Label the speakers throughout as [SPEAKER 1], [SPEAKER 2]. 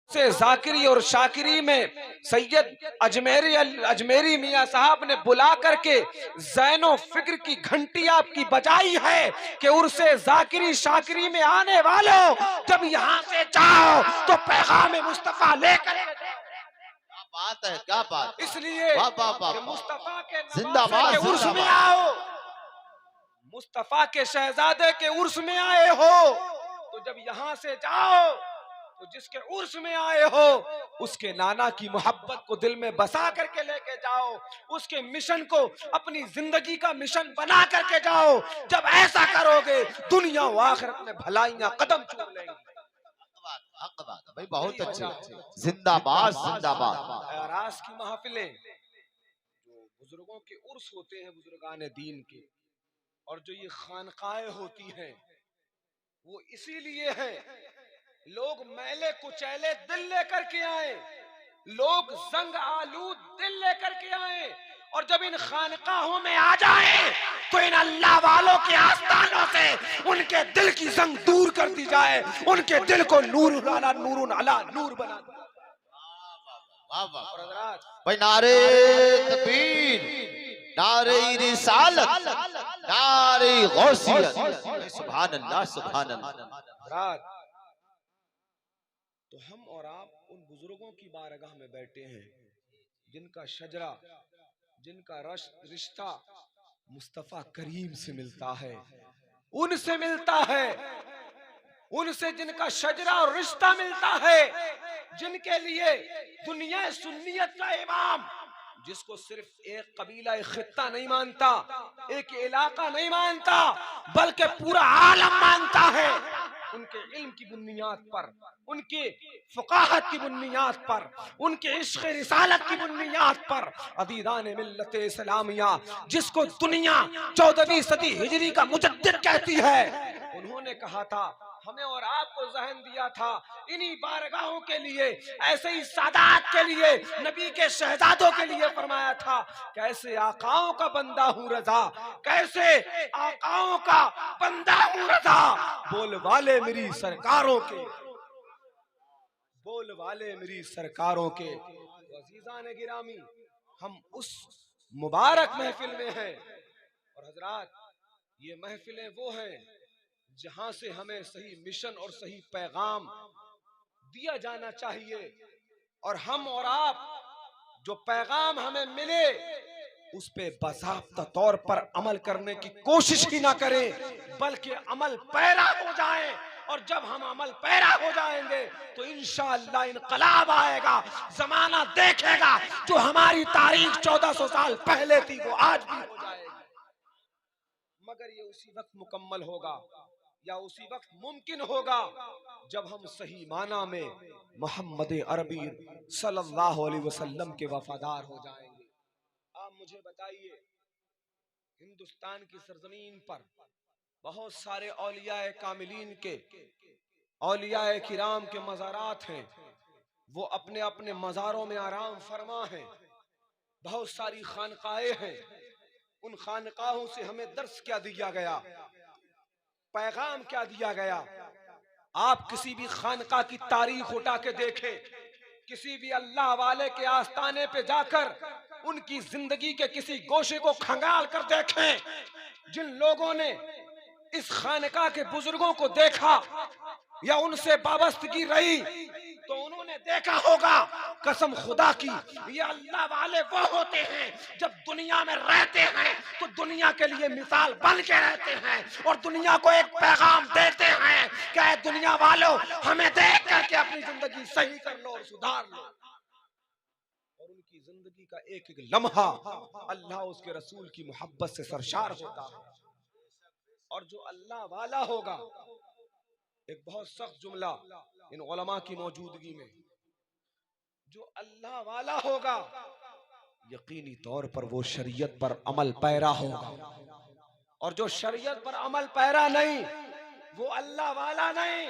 [SPEAKER 1] से जाकिरी और शाकिरी में सैयद अजमेरी मियाँ साहब ने बुला करके ज़ैनो फिक्र की घंटी आपकी बजाई है कि उर्से जाकिरी शाकिरी में आने वालों, जब यहाँ से जाओ तो पैगाम मुस्तफा लेकर
[SPEAKER 2] बात है, क्या बात।
[SPEAKER 1] इसलिए
[SPEAKER 2] वाह वाह वाह,
[SPEAKER 1] मुस्तफा के
[SPEAKER 2] जिंदाबाद
[SPEAKER 1] नवासे के उर्स में
[SPEAKER 2] जिंदाबाद।
[SPEAKER 1] आओ, मुस्तफा के शहजादे के उर्स में आए हो तो जब यहाँ से जाओ तो जिसके उर्स में आए हो उसके नाना की मोहब्बत को दिल में बसा करके लेके जाओ, उसके मिशन को अपनी जिंदगी का मिशन बना करके जाओ। जब ऐसा करोगे दुनिया व आखिरत में भलाइयां कदम चूम लेंगी।
[SPEAKER 2] हक बात भाई, बहुत अच्छे, जिंदाबाद जिंदाबाद।
[SPEAKER 1] आरास की महफिलें जो बुजुर्गों के उर्स होते हैं, बुजुर्गान दीन के, और जो ये खानकाएं होती हैं वो इसीलिए है लोग मैले कुचैले दिल लेकर के आए, लोग जंग आलूद दिल लेकर के आए, और जब इन खानकाहों में आ जाए तो इन अल्लाह वालों के आस्थानों से उनके दिल की जंग दूर कर दी जाए, उनके दिल को नूर अला नूर बना दिया।
[SPEAKER 2] वाह वाह भाई, नारे तकबीर, नारे रिसालत, नारे गौसियत, सुभान अल्लाह सुभान अल्लाह।
[SPEAKER 1] तो हम और आप उन बुजुर्गों की बारगाह में बैठे हैं जिनका शजरा, जिनका रिश्ता मुस्तफा करीम से मिलता है, उनसे मिलता है, उनसे जिनका शजरा और रिश्ता मिलता है, जिनके लिए दुनिया सुन्नियत का इमाम, जिसको सिर्फ एक कबीला एक खित्ता नहीं मानता, एक इलाका नहीं मानता, बल्कि पूरा आलम मानता है, उनके इल्म की बुनियाद पर, उनके फुकाहत की बुनियाद पर, उनके इश्क़ रिसालत की बुनियाद पर, अदीदान मिल्लत इस्लामिया जिसको दुनिया 14वीं सदी हिजरी का मुजद्दिद कहती है, उन्होंने कहा था, हमें और आपको ज़हन दिया था इन्हीं बारगाहों के लिए, ऐसे ही सादात के लिए, नबी के शहजादों के लिए फरमाया था, कैसे आकाओं का बंदा हूँ रजा, कैसे आकाओं का बंदा हूँ रजा, बोल वाले मेरी सरकारों के, बोल वाले मेरी सरकारों के। अज़ीज़ान गिरामी, हम उस मुबारक महफिल में हैं, और हजरात ये महफिलें वो हैं जहां से हमें सही मिशन और सही पैगाम दिया जाना चाहिए, और हम और आप जो पैगाम हमें मिले उस पे बाज़ाब्ता तौर पर अमल करने की कोशिश ही ना करें, बल्कि अमल पैरा हो जाए, और जब हम अमल पैरा हो जाएंगे तो इंशाअल्लाह इनकलाब आएगा, जमाना देखेगा जो हमारी तारीख 1400 साल पहले थी वो आज भी हो जाएगी, मगर ये उसी वक्त मुकम्मल होगा या उसी वक्त मुमकिन होगा जब हम सही माना में मोहम्मद अरबी सल्लल्लाहु अलैहि वसल्लम के वफादार हो जाएंगे। आप मुझे बताइए, हिंदुस्तान की सरजमीन पर बहुत सारे औलियाए कामिलीन के, औलियाए किराम के मज़ारात हैं, वो अपने अपने मज़ारों में आराम फरमा हैं, बहुत सारी खानकाएं हैं, उन खानकाहों से हमें दर्स क्या दिया गया, पैगाम क्या दिया गया। आप किसी भी खानका की तारीख उठा के देखें, किसी भी अल्लाह वाले के आस्थाने पे जाकर उनकी जिंदगी के किसी गोशे को खंगाल कर देखें, जिन लोगों ने इस खानका के बुजुर्गों को देखा या उनसे वाबस्तगी रही तो उन्होंने देखा होगा, कसम खुदा की, ये अल्लाह वाले वो होते हैं जब दुनिया में रहते हैं तो दुनिया के लिए मिसाल बन के रहते हैं और दुनिया को एक पैगाम देते हैं कि दुनिया वालों हमें देख करके अपनी जिंदगी सही कर लो और सुधार लो, और उनकी जिंदगी का एक एक लम्हा अल्लाह उसके रसूल की मोहब्बत से सरशार होता है। और जो अल्लाह वाला होगा, एक बहुत सख्त जुमला इन उलमा की मौजूदगी में, जो अल्लाह वाला होगा यकीनी तौर पर वो शरीयत पर अमल पैरा होगा, और जो शरीयत पर अमल पैरा नहीं वो अल्लाह वाला नहीं,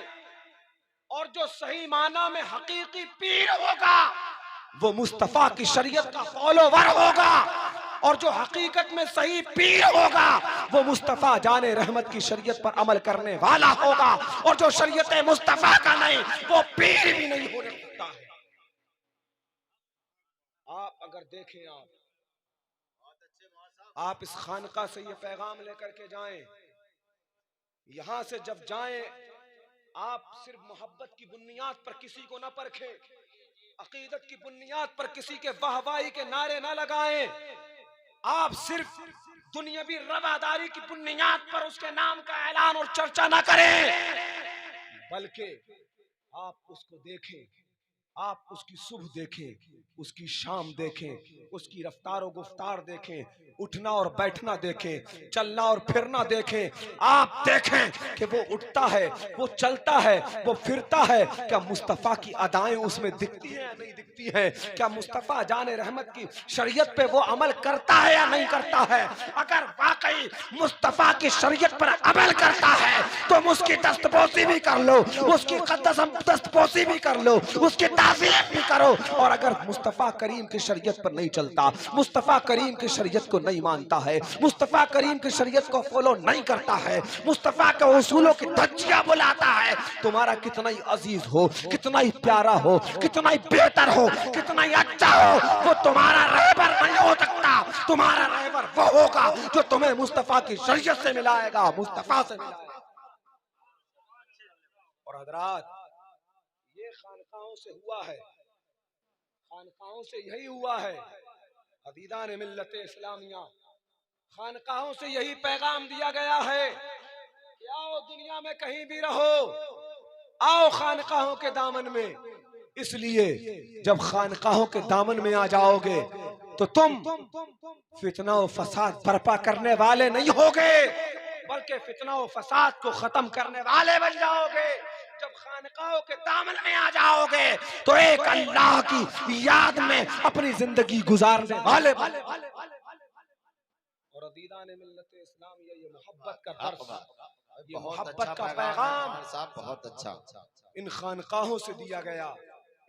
[SPEAKER 1] और जो सही माना में हकीकी पीर होगा वो मुस्तफा की शरीयत का फॉलोवर होगा, और जो हकीकत में सही पीर होगा वो मुस्तफा जाने रहमत की शरीयत पर अमल करने वाला होगा, और जो शरीयत मुस्तफा का नहीं वो पीर भी नहीं होने सकता है। आप अगर देखें, आप इस खानका से ये पैगाम लेकर के जाएं, यहां से जब जाएं आप सिर्फ मोहब्बत की बुनियाद पर किसी को ना परखें, अकीदत की बुनियाद पर किसी के वाहवाही के नारे ना लगाएं, आप सिर्फ दुनियावी रवादारी की बुनियाद पर उसके नाम का ऐलान और चर्चा ना करें, बल्कि आप उसको देखें, आप उसकी सुबह देखें, उसकी शाम देखें, उसकी रफ्तार और गुफ्तार देखें, उठना और बैठना देखें, चलना और फिरना देखें। आप देखें कि वो उठता है, वो चलता है, वो फिरता है, क्या मुस्तफ़ा की अदाएं उसमें दिखती हैं या नहीं दिखती हैं? क्या मुस्तफ़ा जाने रहमत की शरीयत पे वो अमल करता है या नहीं करता है? अगर वाकई मुस्तफ़ा की शरीयत पर अमल करता है तो उसकी दस्तपोसी भी कर लो, उसकी दस्तपोसी भी कर लो, उसकी ताज़ीम भी करो। और अगर मुस्तफ़ा करीम की शरीयत पर नहीं चलता, मुस्तफ़ा करीम की शरीयत को नहीं मानता है, मुस्तफ़ा करीम की शरीयत को फॉलो नहीं करता है, मुस्तफ़ा के उसूलों की धज्जियां बुलाता है, तुम्हारा कितना ही अजीज हो, कितना ही प्यारा हो, कितना ही बेहतर हो, कितना ही अच्छा हो, वो तुम्हारा रहबर नहीं हो सकता। तुम्हारा रहबर वो होगा जो तुम्हें मुस्तफ़ा की शरीयत से मिलाएगा, मुस्तफ़ा से मिलाएगा। और हज़रात, ये खानकाहों से हुआ है, खानकाहों से यही हुआ है। अदीदान मिल्लत इस्लामिया, खानकाहों से यही पैगाम दिया गया है कि आओ दुनिया में कहीं भी रहो, आओ खानकाहों के दामन में। इसलिए जब खानकाहों के दामन में आ जाओगे तो तुम फितना और फसाद बर्पा करने वाले नहीं होगे, बल्कि फितना और फसाद को खत्म करने वाले बन जाओगे। जब खानकाहों के दामन में आ जाओगे तो एक अल्लाह की याद में अपनी जिंदगी गुजारने वाले। और अदीदान मिल्लत इस्लामिया, ये मोहब्बत का दर्स, ये मोहब्बत का पैगाम
[SPEAKER 2] साहब बहुत अच्छा
[SPEAKER 1] इन खानकाहों से दिया गया,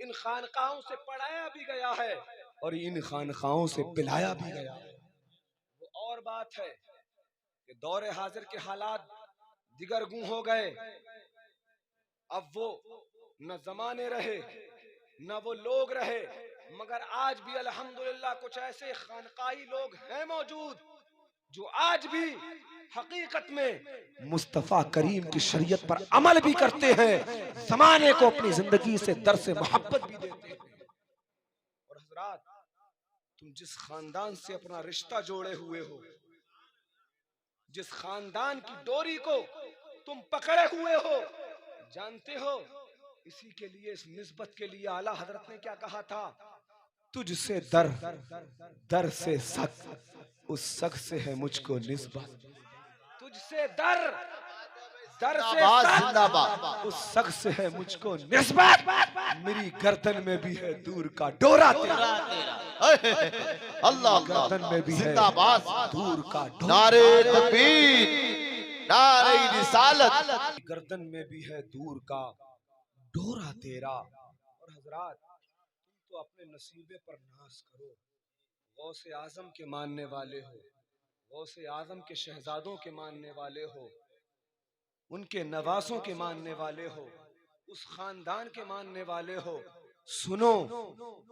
[SPEAKER 1] इन खानकाहों से पढ़ाया भी गया है और इन खानकाहों से पिलाया भी गया है। वो और बात है कि दौरे हाजिर के हालात दिगरगू हो गए। अब वो न जमाने रहे न वो लोग रहे, मगर आज भी अल्हम्दुलिल्लाह कुछ ऐसे खानकाई लोग हैं मौजूद जो आज भी हकीकत में मुस्तफ़ा करीम की शरीयत पर अमल भी करते हैं, जमाने को अपनी जिंदगी से दर्स मोहब्बत भी देते हैं। और हजरात, तुम जिस खानदान से अपना रिश्ता जोड़े हुए हो, जिस खानदान की डोरी को तुम पकड़े हुए हो, जानते हो इसी के लिए, इस निस्बत के लिए आला हजरत ने क्या कहा था? तुझसे दर, दर से सख, उस सख से है मुझको निस्बत। तुझसे दर, दर से सख, उस सख से है मुझको निस्बत। मेरी गर्दन में भी है दूर का डोरा तेरा,
[SPEAKER 2] अल्लाह
[SPEAKER 1] गर्दन में भी है दूर का डोरा।
[SPEAKER 2] नारे तकबीर, नारे रिसालत,
[SPEAKER 1] गर्दन में भी है दूर का डोरा तेरा। और हजरात, तुम तो अपने नसीबे पर नाज करो, गौसे आजम के मानने वाले हो, गौसे आजम के शहजादों के मानने वाले हो, उनके नवासों के मानने वाले हो, उस खानदान के मानने वाले हो। सुनो,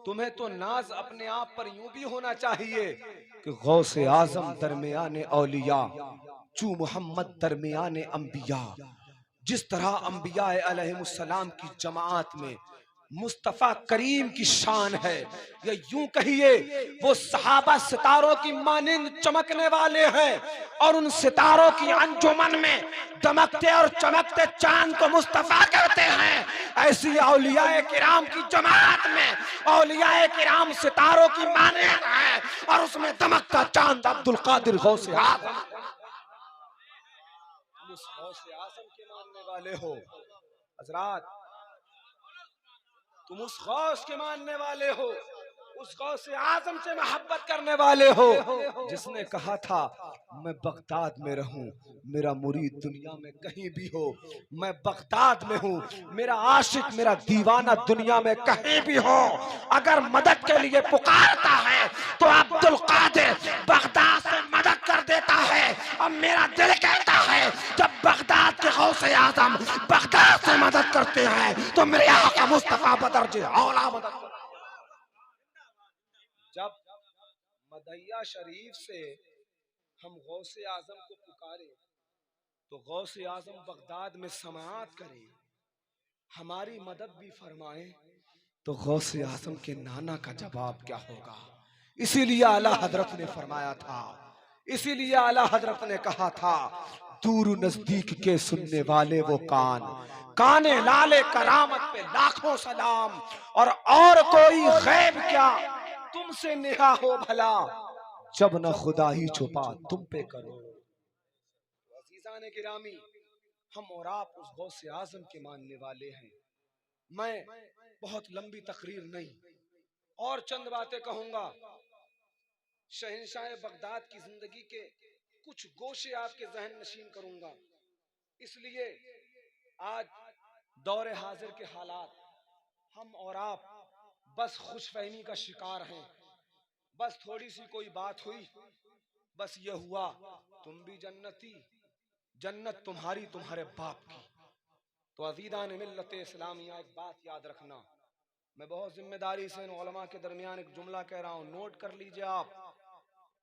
[SPEAKER 1] तुम्हें तो नाज अपने आप पर यूं भी होना चाहिए कि गौसे आजम दरमियाने औलिया, चू मोहम्मद दरमियाने अंबिया। जिस तरह अंबिया अलैहिमुस्सलाम की जमात में मुस्तफा करीम की शान है, या यूं कहिए वो सहाबा सितारों की मानिंद चमकने वाले हैं, और उन सितारों की अंजुमन में दमकते और चमकते चांद को मुस्तफा कहते हैं। ऐसी औलियाए किराम की जमात में औलियाए किराम सितारों की मानिंद है, और उसमें दमकता चांद अब्दुल कादिर गौसे आजम। उस गौसे आजम के मानने वाले हो हजरात, तुम उस गौस के मानने वाले हो, उस गौसे आजम से मोहब्बत करने वाले हो जिसने कहा था मैं बगदाद में रहूं, मेरा मुरीद दुनिया में कहीं भी हो, मैं बगदाद में हूँ, मेरा आशिक मेरा दीवाना दुनिया में कहीं भी हो, अगर मदद के लिए पुकारता है तो अब्दुल कादिर बगदाद से मदद कर देता है। अब मेरा दिल कहता है जब बगदाद के गौसे आजम बगदाद से मदद करते हैं तो मेरे आका मुस्तफा बदरजे औला मदद। जब मदहिया शरीफ से हम गौसे आजम को पुकारे तो गौसे आजम बगदाद में समाअत करे, हमारी मदद भी फरमाए, तो गौसे आजम के नाना का जवाब क्या होगा। इसीलिए आला हजरत ने फरमाया था, इसीलिए आला हजरत ने कहा था, दूर नजदीक के सुनने वाले वो कान, काने लाले करामत पे लाखों सलाम, और कोई गैब क्या तुमसे नेहा हो भला, जब न खुदा ही छुपा तुम पे करो। अज़ीज़ान गिरामी, हम और आप उस गौसे आजम के मानने वाले हैं। मैं बहुत लंबी तकरीर नहीं और चंद बातें कहूंगा। शहंशाह बगदाद की जिंदगी के कुछ गोशे आपके जहन नशीन करूंगा। इसलिए आज दौरे हाजिर के हालात, हम और आप बस खुशफहमी का शिकार हैं। बस थोड़ी सी कोई बात हुई, बस ये हुआ तुम भी जन्नती, जन्नत तुम्हारी तुम्हारे बाप की। तो अज़ीज़ान मिल्लत इस्लामिया, एक बात याद रखना, मैं बहुत जिम्मेदारी से इन उलमा के दरमियान एक जुमला कह रहा हूं, नोट कर लीजिए आप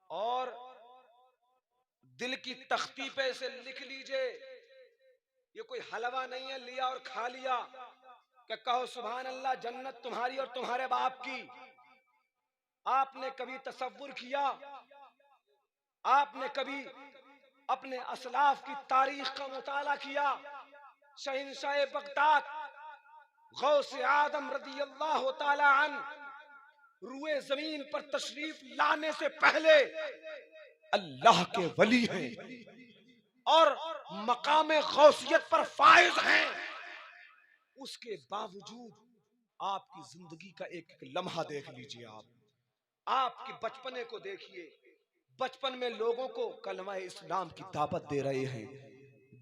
[SPEAKER 1] और दिल की तख्ती पे इसे लिख लीजिए। ये कोई हलवा नहीं है लिया और खा लिया कि कहो सुभान अल्लाह जन्नत तुम्हारी और तुम्हारे बाप की। आपने कभी तसव्वुर किया, आपने कभी अपने असलाफ की तारीख का मुताला किया। शहंशाह बगदाद गौसे आदम रदी अल्लाह तआला अन्हु रुए जमीन पर तशरीफ लाने से पहले अल्लाह के वली हैं और मकाम गौसियत पर फाइज हैं। उसके बावजूद आपकी जिंदगी का एक एक लम्हा देख लीजिए। आप आपके बचपने को देखिए, बचपन में लोगों को कलमा इस्लाम की दावत दे रहे हैं,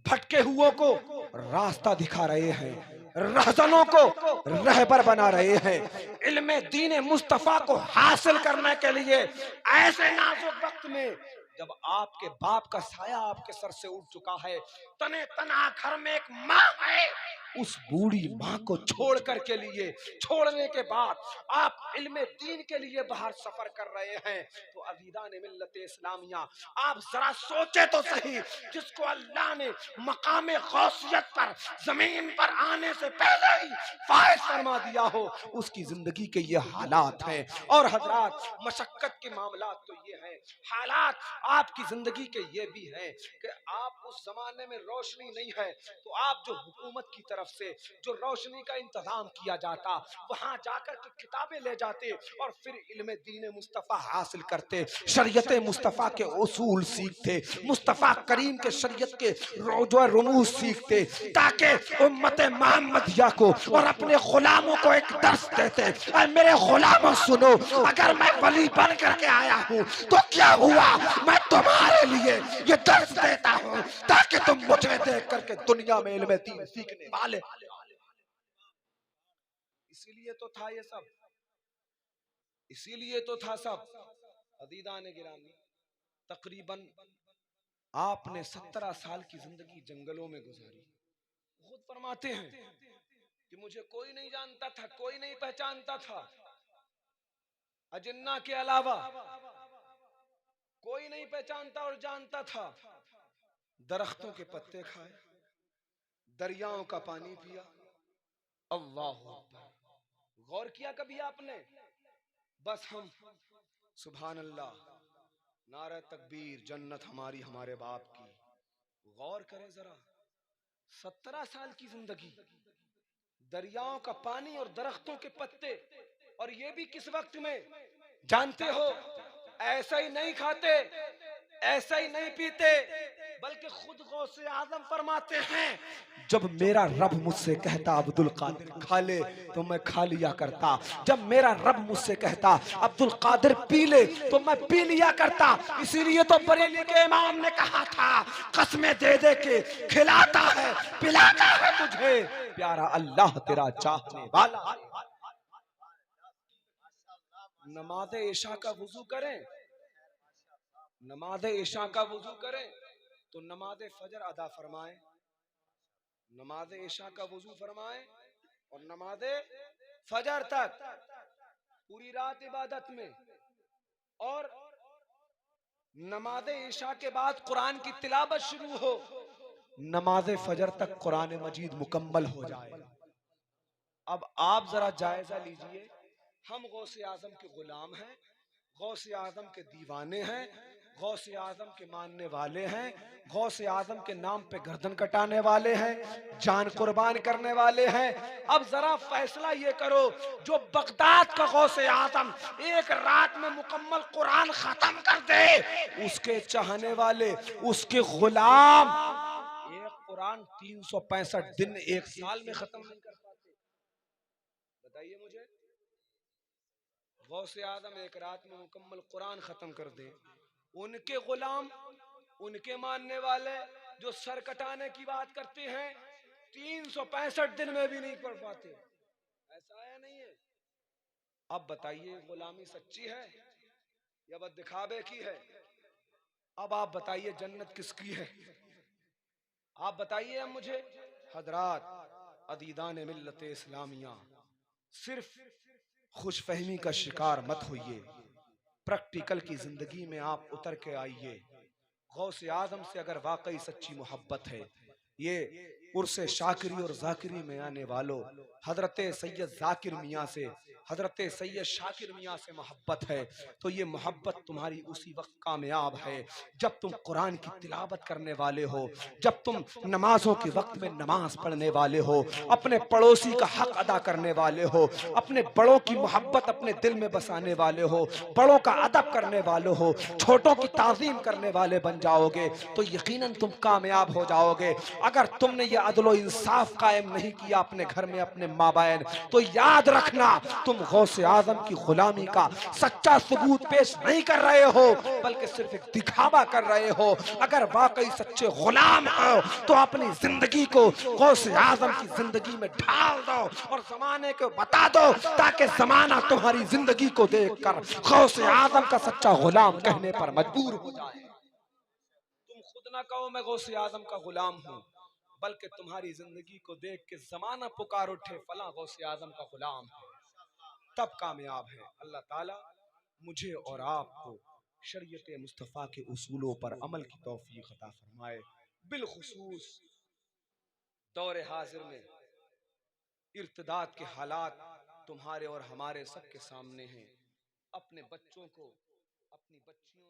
[SPEAKER 1] भटके हुओं को रास्ता दिखा रहे हैं, रहजनों को रहबर बना रहे हैं। इल्मे दीन मुस्तफा को हासिल करने के लिए ऐसे नाजुक वक्त में जब आपके बाप का साया आपके सर से उठ चुका है, तने तना घर में एक माँ है, उस बूढ़ी माँ को छोड़कर के लिए छोड़ने के बाद आप इल्मे दीन के लिए बाहर सफर कर रहे हैं। तो अज़ीज़ान मिल्लत इस्लामिया, आप जरा सोचे तो सही, जिसको अल्लाह ने मकाम गौसियत पर जमीन पर आने से पहले ही फाइज फरमा दिया हो, उसकी जिंदगी के ये हालात हैं। और हजरात, मशक्कत के मामलात तो ये हैं, हालात आपकी जिंदगी के ये भी हैं कि आप उस जमाने में रोशनी नहीं है तो आप जो हुकूमत की तरफ से जो रोशनी का इंतजाम किया जाता, वहां जाकर के किताबें ले जाते और फिर इल्मे दीन मुस्तफा हासिल करते, शरीयत मुस्तफा के उसूल सीखते, मुस्तफा करीम के शरीयत के जो रुमूज सीखते, ताकि उम्मत मोहम्मदिया को और अपने गुलामों को एक दर्स देते। और मेरे गुलामों सुनो, अगर मैं वली बन करके आया हूँ तो क्या हुआ, मैं तुम्हारे लिए ये दर्स देता हूँ ताकि तुम मुझे देख करके दुनिया में इल्मे दीन सीखने वाले। इसीलिए तो था ये सब, इसीलिए तो था सब। अज़ीज़ान गिरामी, तकरीबन आपने 17 साल की जिंदगी जंगलों में गुजारी। खुद फरमाते हैं कि मुझे कोई नहीं जानता था, कोई नहीं पहचानता था, अजिन्ना के अलावा कोई नहीं पहचानता और जानता था। दरख्तों के पत्ते खाए, दरियाओं का पानी पिया। अल्लाह अकबर। गौर किया कभी आपने? बस हम सुभान अल्लाह, नारा तकबीर, जन्नत हमारी हमारे बाप की। गौर करें जरा, 17 साल की जिंदगी, दरियाओं का पानी और दरख्तों के पत्ते, और ये भी किस वक्त में जानते हो? ऐसा ही नहीं खाते, ऐसा ही नहीं पीते, बल्कि खुद गौसे आजम फरमाते हैं, जब मेरा रब मुझसे कहता अब्दुल कादिर खा ले तो मैं खा लिया करता, जब मेरा रब मुझसे कहता अब्दुल कादिर पी ले तो मैं पी लिया करता। इसीलिए तो बरेली के इमाम ने कहा था, कसमें दे दे के खिलाता है पिलाता है तुझे, प्यारा अल्लाह तेरा चाहने वाला। नमाज इशा का वुजू करें, नमाज इशा का वुजू करें तो नमाज फजर अदा फरमाएं, नमाज इशा का वुजू फरमाएं और नमाज फजर तक पूरी रात इबादत में, और नमाज इशा के बाद कुरान की तिलावत शुरू हो, नमाज फजर तक कुरान मजीद मुकम्मल हो जाए। अब आप जरा जायजा लीजिए, हम गौसे आजम के गुलाम हैं, गौसे आजम के दीवाने हैं, गौसे आजम के मानने वाले हैं, गौसे आजम के नाम पे गर्दन कटाने वाले हैं, जान कुर्बान करने वाले हैं। अब जरा फैसला ये करो, जो बगदाद का गौसे आजम एक रात में मुकम्मल कुरान खत्म कर दे, उसके चाहने वाले, उसके गुलाम एक कुरान 365 दिन एक साल में खत्म नहीं कर पाते। बताइए मुझे, गौसे आदम एक रात में मुकम्मल कुरान खत्म कर दे, उनके गुलाम, उनके मानने वाले जो सर कटाने की बात करते हैं 365 दिन में भी नहीं पढ़ पाते। ऐसा है नहीं है? अब बताइए गुलामी सच्ची है या बस दिखावे की है? अब आप बताइए जन्नत किसकी है? आप बताइए अब मुझे। हजरात अदीदान मिल्लत इस्लामिया, सिर्फ खुशफहमी का शिकार मत होइए, प्रैक्टिकल की जिंदगी में आप उतर के आइए। गौसे आजम से अगर वाकई सच्ची मोहब्बत है, ये उर्से शाकिरी और जाकिरी में आने वालों हजरत सैयद जाकिर मियाँ से, हजरत सैयद शाकिर मियाँ से मोहब्बत है, तो ये मोहब्बत तुम्हारी उसी वक्त कामयाब है जब तुम कुरान की तिलावत करने वाले हो, जब तुम नमाजों के वक्त में नमाज पढ़ने वाले हो, अपने पड़ोसी का हक अदा करने वाले हो, अपने बड़ों की मोहब्बत अपने दिल में बसाने वाले हो, बड़ों का अदब करने वाले हो, छोटों की ताज़ीम करने वाले बन जाओगे तो यकीनन तुम कामयाब हो जाओगे। अगर तुमने ये अदलो इंसाफ कायम नहीं किया अपने घर में अपने माबायन, तो याद रखना तुम गौसे आजम की गुलामी का सच्चा सबूत पेश नहीं कर रहे हो, बल्कि सिर्फ एक दिखावा कर रहे हो। अगर वाकई सच्चे गुलाम हो तो अपनी जिंदगी को गौसे आजम की जिंदगी में ढाल दो और जमाने को बता दो, ताकि जमाना तुम्हारी जिंदगी को देखकर गौसे आजम का सच्चा गुलाम कहने पर मजबूर हो जाए। तुम खुद ना कहो मैं गौसे आजम का गुलाम हूँ, बल्कि तुम्हारी जिंदगी को देख के जमाना पुकार उठे फला गौसे आजम का गुलाम है, तब कामयाब है। अल्लाह ताला मुझे और आपको शरीयत मुस्तफ़ा के उसूलों पर अमल की तौफीक अता फरमाए। बिलखुसूस दौरे हाजिर में इर्तिदाद के हालात तुम्हारे और हमारे सबके सामने हैं। अपने बच्चों को, अपनी बच्चियों